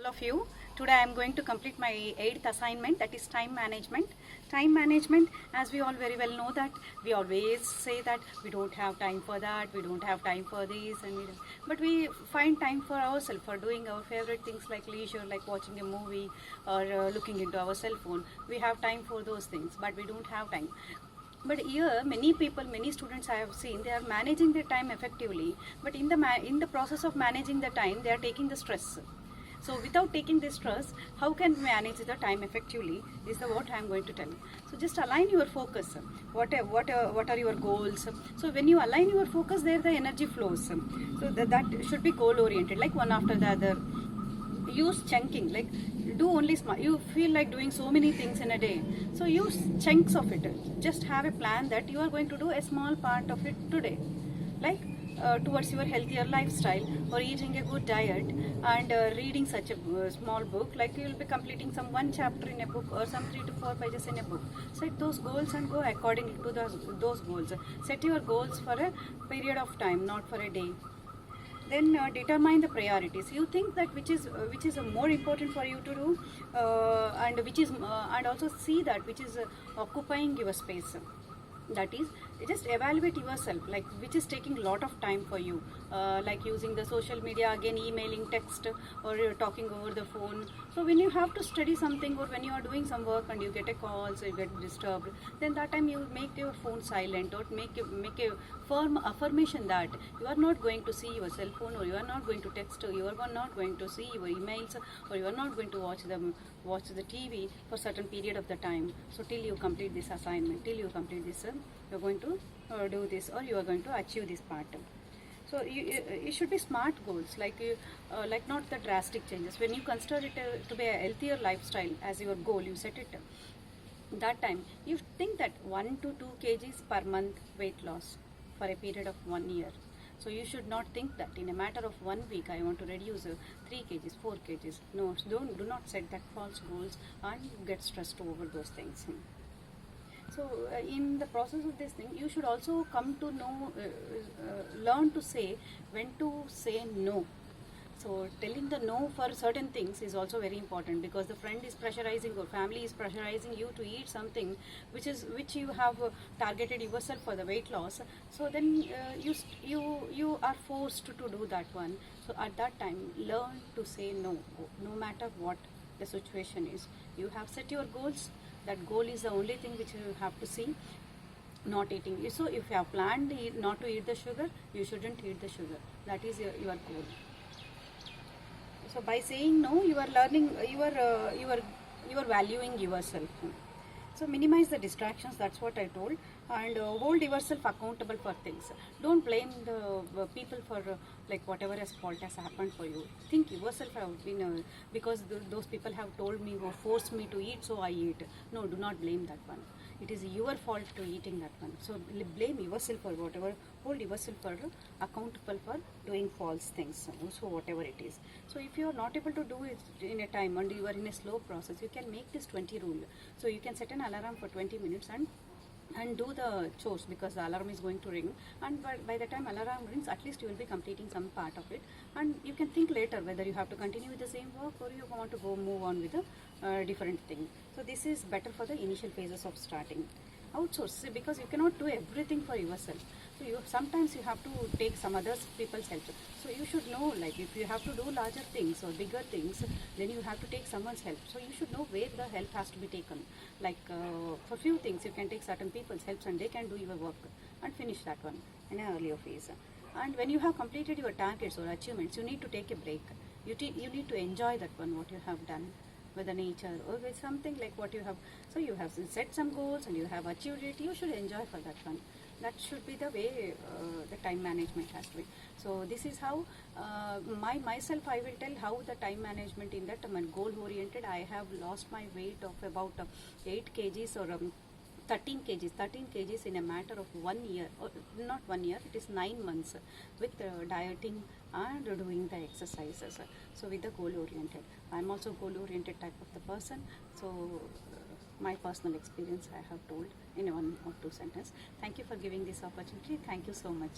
of you. Today I am going to complete my 8th assignment, that is time management. Time management, as we all very well know, that we always say that we don't have time for that, we don't have time for this, but we find time for ourselves, for doing our favorite things like leisure, like watching a movie or looking into our cell phone. We have time for those things, but we don't have time. But here many people, many students I have seen, they are managing their time effectively, but in the process of managing the time, they are taking the stress. So without taking this stress, how can we manage the time effectively is what I am going to tell. So just align your focus. What are your goals? So when you align your focus, there the energy flows. So that should be goal oriented, like one after the other. Use chunking, like do only small. You feel like doing so many things in a day, so use chunks of it. Just have a plan that you are going to do a small part of it today, like towards your healthier lifestyle, or eating a good diet, and reading such a small book, like you will be completing some one chapter in a book or some 3 to 4 pages in a book. Set those goals and go according to those goals. Set your goals for a period of time, not for a day. Then determine the priorities. You think that which is more important for you to do, and which is and also see that which is occupying your space. That is, just evaluate yourself, like which is taking a lot of time for you, like using the social media, again emailing, text, or talking over the phone. So when you have to study something, or when you are doing some work and you get a call, so you get disturbed, then that time you make your phone silent, or make a firm affirmation that you are not going to see your cell phone, or you are not going to text, or you are not going to see your emails, or you are not going to watch the TV for certain period of the time. So till you complete this assignment, till you complete this, you are going to do this, or you are going to achieve this part. So it should be smart goals, like not the drastic changes. When you consider it to be a healthier lifestyle as your goal, you set it. That time you think that 1 to 2 kgs per month weight loss for a period of 1 year. So you should not think that in a matter of 1 week I want to reduce 3 kgs, 4 kgs. No, do not set that false goals and get stressed over those things. So in the process of this thing, you should also come to know, learn to say when to say no. So telling the no for certain things is also very important, because the friend is pressurizing or family is pressurizing you to eat something which you have targeted yourself for the weight loss. So then you are forced to do that one. So at that time, learn to say no, no matter what the situation is. You have set your goals. That goal is the only thing which you have to see. Not eating. So if you have planned not to eat the sugar, you shouldn't eat the sugar. That is your goal. So by saying no, you are learning, you are valuing yourself. So minimize the distractions, that's what I told, and hold yourself accountable for things. Don't blame the people for like whatever fault has happened for you. Think yourself have been because those people have told me or forced me to eat, so I eat. No, do not blame that one. It is your fault to eating that one. So blame yourself for whatever, hold yourself for accountable for doing false things, so whatever it is. So if you are not able to do it in a time and you are in a slow process, you can make this 20 rule. So you can set an alarm for 20 minutes and do the chores, because the alarm is going to ring, and by the time alarm rings, at least you will be completing some part of it, and you can think later whether you have to continue with the same work or you want to go move on with a different thing. So this is better for the initial phases of starting. Outsource, because you cannot do everything for yourself. So sometimes you have to take some other people's help. So you should know, like if you have to do larger things or bigger things, then you have to take someone's help. So you should know where the help has to be taken. Like for few things you can take certain people's help and they can do your work and finish that one in an earlier phase. And when you have completed your targets or achievements, you need to take a break. You need to enjoy that one, what you have done with the nature or with something like what you have. So you have set some goals and you have achieved it, you should enjoy for that one. That should be the way the time management has to be. So this is how myself I will tell how the time management in that goal oriented. I have lost my weight of about 8 kgs or 13 kgs in a matter of 1 year, or not 1 year, it is 9 months with dieting and doing the exercises. So with the goal oriented, I am also goal oriented type of the person. So my personal experience I have told in 1 or 2 sentences. Thank you for giving this opportunity. Thank you so much.